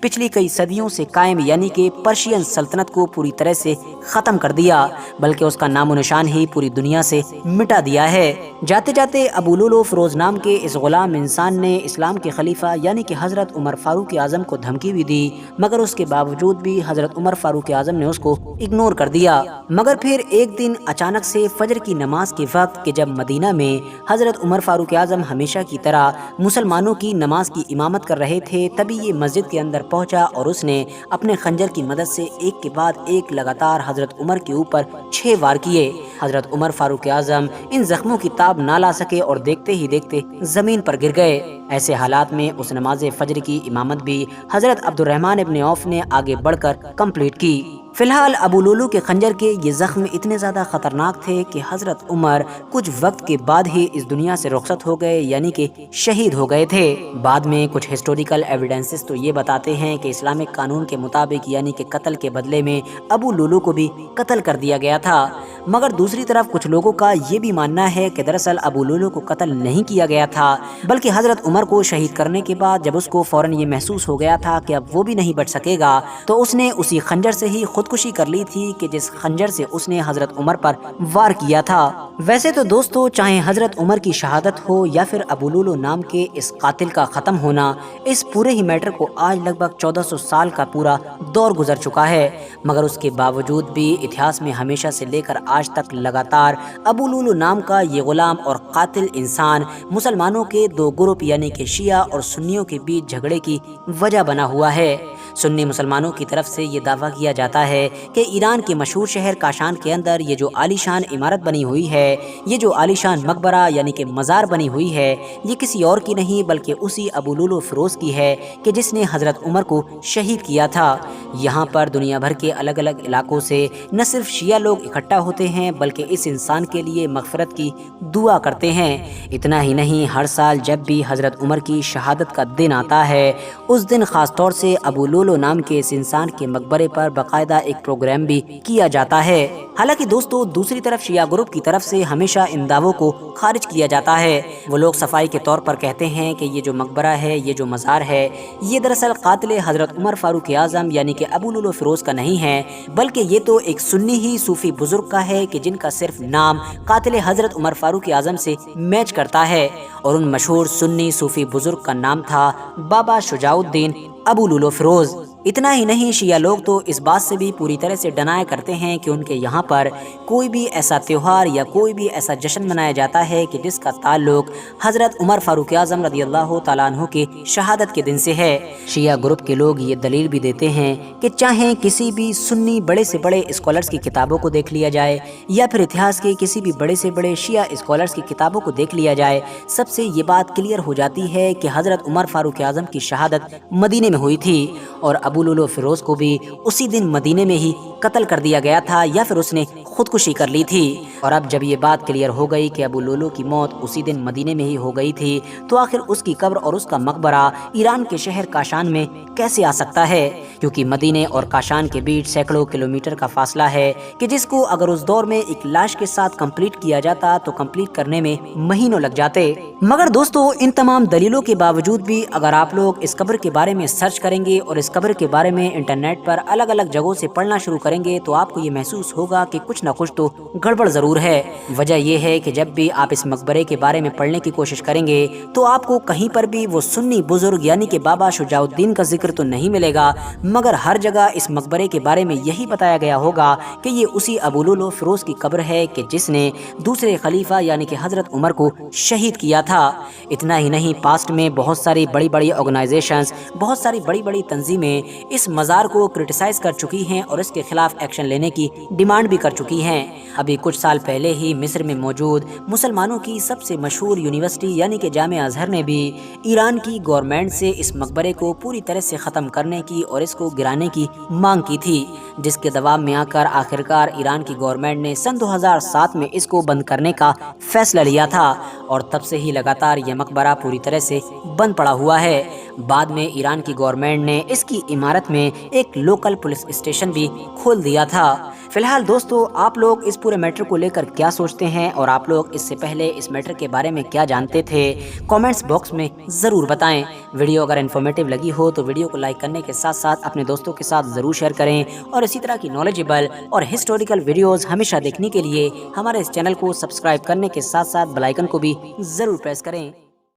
پچھلی کئی صدیوں سے قائم یعنی کہ پرشین سلطنت کو پوری طرح سے ختم کر دیا، بلکہ اس کا نام و نشان ہی پوری دنیا سے مٹا دیا ہے۔ جاتے جاتے ابو لولو فیروز نام کے اس غلام انسان نے اسلام کے خلیفہ یعنی کہ حضرت عمر فاروق اعظم کو دھمکی بھی دی، مگر اس کے باوجود بھی حضرت عمر فاروق اعظم نے اس کو اگنور کر دیا۔ مگر پھر ایک دن اچانک سے فجر کی نماز کے وقت کہ جب مدینہ میں حضرت عمر فاروق اعظم ہمیشہ کی طرح مسلمانوں کی نماز کی امامت کر رہے تھے، تبھی یہ مسجد کے اندر پہنچا اور اس نے اپنے خنجر کی مدد سے ایک کے بعد ایک لگاتار حضرت عمر کے اوپر 6 وار کیے۔ حضرت عمر فاروق اعظم ان زخموں کی تاب نہ لا سکے اور دیکھتے ہی دیکھتے زمین پر گر گئے۔ ایسے حالات میں اس نماز فجر کی امامت بھی حضرت عبد الرحمن ابن عوف نے آگے بڑھ کر کمپلیٹ کی۔ فی الحال ابو لولو کے خنجر کے یہ زخم اتنے زیادہ خطرناک تھے کہ حضرت عمر کچھ وقت کے بعد ہی اس دنیا سے رخصت ہو گئے یعنی کہ شہید ہو گئے تھے۔ بعد میں کچھ ہسٹوریکل ایویڈنسز تو یہ بتاتے ہیں کہ اسلامک قانون کے مطابق یعنی کہ قتل کے بدلے میں ابو لولو کو بھی قتل کر دیا گیا تھا، مگر دوسری طرف کچھ لوگوں کا یہ بھی ماننا ہے کہ دراصل ابو لولو کو قتل نہیں کیا گیا تھا، بلکہ حضرت عمر کو شہید کرنے کے بعد جب اس کو فوراً یہ محسوس ہو گیا تھا کہ اب وہ بھی نہیں بچ سکے گا تو اس نے اسی خنجر سے ہی خودکشی کر لی تھی کہ جس خنجر سے اس نے حضرت عمر پر وار کیا تھا۔ ویسے تو دوستو، چاہے حضرت عمر کی شہادت ہو یا پھر ابو لولو نام کے اس قاتل کا ختم ہونا، اس پورے ہی میٹر کو آج لگ بھگ 1400 سال کا پورا دور گزر چکا ہے، مگر اس کے باوجود بھی اتہاس میں ہمیشہ سے لے کر آج تک لگاتار ابو لولو نام کا یہ غلام اور قاتل انسان مسلمانوں کے دو گروپ یعنی کہ شیعہ اور سنیوں کے بیچ جھگڑے کی وجہ بنا ہوا ہے۔ سنی مسلمانوں کی طرف سے یہ دعویٰ کیا جاتا ہے کہ ایران کے مشہور شہر کاشان کے اندر یہ جو عالی شان عمارت بنی ہوئی ہے، یہ جو عالی شان مقبرہ یعنی کہ مزار بنی ہوئی ہے، یہ کسی اور کی نہیں بلکہ اسی ابو لولو فیروز کی ہے کہ جس نے حضرت عمر کو شہید کیا تھا۔ یہاں پر دنیا بھر کے الگ الگ علاقوں سے نہ صرف شیعہ لوگ اکٹھا ہوتے ہیں بلکہ اس انسان کے لیے مغفرت کی دعا کرتے ہیں۔ اتنا ہی نہیں، ہر سال جب بھی حضرت عمر کی شہادت کا دن آتا ہے، اس دن خاص طور سے ابو لولو نام کے اس انسان کے مقبرے پر باقاعدہ ایک پروگرام بھی کیا جاتا ہے۔ حالانکہ دوستو، دوسری طرف شیعہ گروپ کی طرف سے ہمیشہ ان دعووں کو خارج کیا جاتا ہے۔ وہ لوگ صفائی کے طور پر کہتے ہیں کہ یہ جو مقبرہ ہے، یہ جو مزار ہے، یہ دراصل قاتل حضرت عمر فاروق اعظم یعنی کہ ابو لولو فیروز کا نہیں ہے، بلکہ یہ تو ایک سنی ہی صوفی بزرگ کا ہے کہ جن کا صرف نام قاتل حضرت عمر فاروق اعظم سے میچ کرتا ہے، اور ان مشہور سنی صوفی بزرگ کا نام تھا بابا شجاع الدین ابو لولو فیروز۔ اتنا ہی نہیں، شیعہ لوگ تو اس بات سے بھی پوری طرح سے ڈنائی کرتے ہیں کہ ان کے یہاں پر کوئی بھی ایسا تہوار یا کوئی بھی ایسا جشن منایا جاتا ہے کہ جس کا تعلق حضرت عمر فاروق اعظم رضی اللہ تعالیٰ عنہ کے شہادت کے دن سے ہے۔ شیعہ گروپ کے لوگ یہ دلیل بھی دیتے ہیں کہ چاہے کسی بھی سنی بڑے سے بڑے اسکالرز کی کتابوں کو دیکھ لیا جائے یا پھر اتہاس کے کسی بھی بڑے سے بڑے شیعہ اسکالرز کی کتابوں کو دیکھ لیا جائے، سب سے یہ بات کلیئر ہو جاتی ہے کہ حضرت عمر فاروق اعظم کی شہادت مدینے میں ہوئی تھی اور ابو لولو فیروز کو بھی اسی دن مدینے میں ہی قتل کر دیا گیا تھا یا پھر اس نے خودکشی کر لی تھی۔ اور اب جب یہ بات کلیئر ہو گئی کہ ابو لولو کی موت اسی دن مدینے میں ہی ہو گئی تھی، تو آخر اس کی قبر اور اس کا مقبرہ ایران کے شہر کاشان میں کیسے آ سکتا ہے؟ کیونکہ مدینے اور کاشان کے بیچ سینکڑوں کلومیٹر کا فاصلہ ہے کہ جس کو اگر اس دور میں ایک لاش کے ساتھ کمپلیٹ کیا جاتا تو کمپلیٹ کرنے میں مہینوں لگ جاتے۔ مگر دوستو، ان تمام دلیلوں کے باوجود بھی اگر آپ لوگ اس قبر کے بارے میں سرچ کریں گے اور اس قبر کے بارے میں انٹرنیٹ پر الگ الگ جگہوں سے پڑھنا شروع کریں گے تو آپ کو یہ محسوس ہوگا کہ کچھ نہ کچھ تو گڑبڑ ضرور ہے۔ وجہ یہ ہے کہ جب بھی آپ اس مقبرے کے بارے میں پڑھنے کی کوشش کریں گے تو آپ کو کہیں پر بھی وہ سنی بزرگ یعنی کہ بابا شجاع الدین کا ذکر تو نہیں ملے گا، مگر ہر جگہ اس مقبرے کے بارے میں یہی بتایا گیا ہوگا کہ یہ اسی ابو لولو فیروز کی قبر ہے کہ جس نے دوسرے خلیفہ یعنی کہ حضرت عمر کو شہید کیا تھا۔ اتنا ہی نہیں، پاسٹ میں بہت ساری بڑی بڑی آرگنائزیشنز، بہت ساری بڑی بڑی تنظیمیں اس مزار کو کرٹیسائز کر چکی ہیں اور اس کے خلاف ایکشن لینے کی ڈیمانڈ بھی کر چکی ہیں۔ ابھی کچھ سال پہلے ہی مصر میں موجود مسلمانوں کی سب سے مشہور یونیورسٹی یعنی کہ جامعہ ازہر نے بھی ایران کی گورنمنٹ سے اس مقبرے کو پوری طرح سے ختم کرنے کی اور اس کو گرانے کی مانگ کی تھی، جس کے دباؤ میں آ کر آخرکار ایران کی گورنمنٹ نے سن 2007 میں اس کو بند کرنے کا فیصلہ لیا تھا اور تب سے ہی لگاتار یہ مقبرہ پوری طرح سے بند پڑا ہوا ہے۔ بعد میں ایران کی گورنمنٹ نے اس کی عمارت میں ایک لوکل پولیس اسٹیشن بھی کھول دیا تھا۔ فی الحال دوستو آپ لوگ اس پورے میٹر کو لے کر کیا سوچتے ہیں اور آپ لوگ اس سے پہلے اس میٹر کے بارے میں کیا جانتے تھے؟ کامنٹس باکس میں ضرور بتائیں۔ ویڈیو اگر انفارمیٹیو لگی ہو تو ویڈیو کو لائک کرنے کے ساتھ ساتھ اپنے دوستوں کے ساتھ ضرور شیئر کریں، اور اسی طرح کی نالجیبل اور ہسٹوریکل ویڈیوز ہمیشہ دیکھنے کے لیے ہمارے اس چینل کو سبسکرائب کرنے کے ساتھ ساتھ بیل آئیکن کو بھی ضرور پریس کریں۔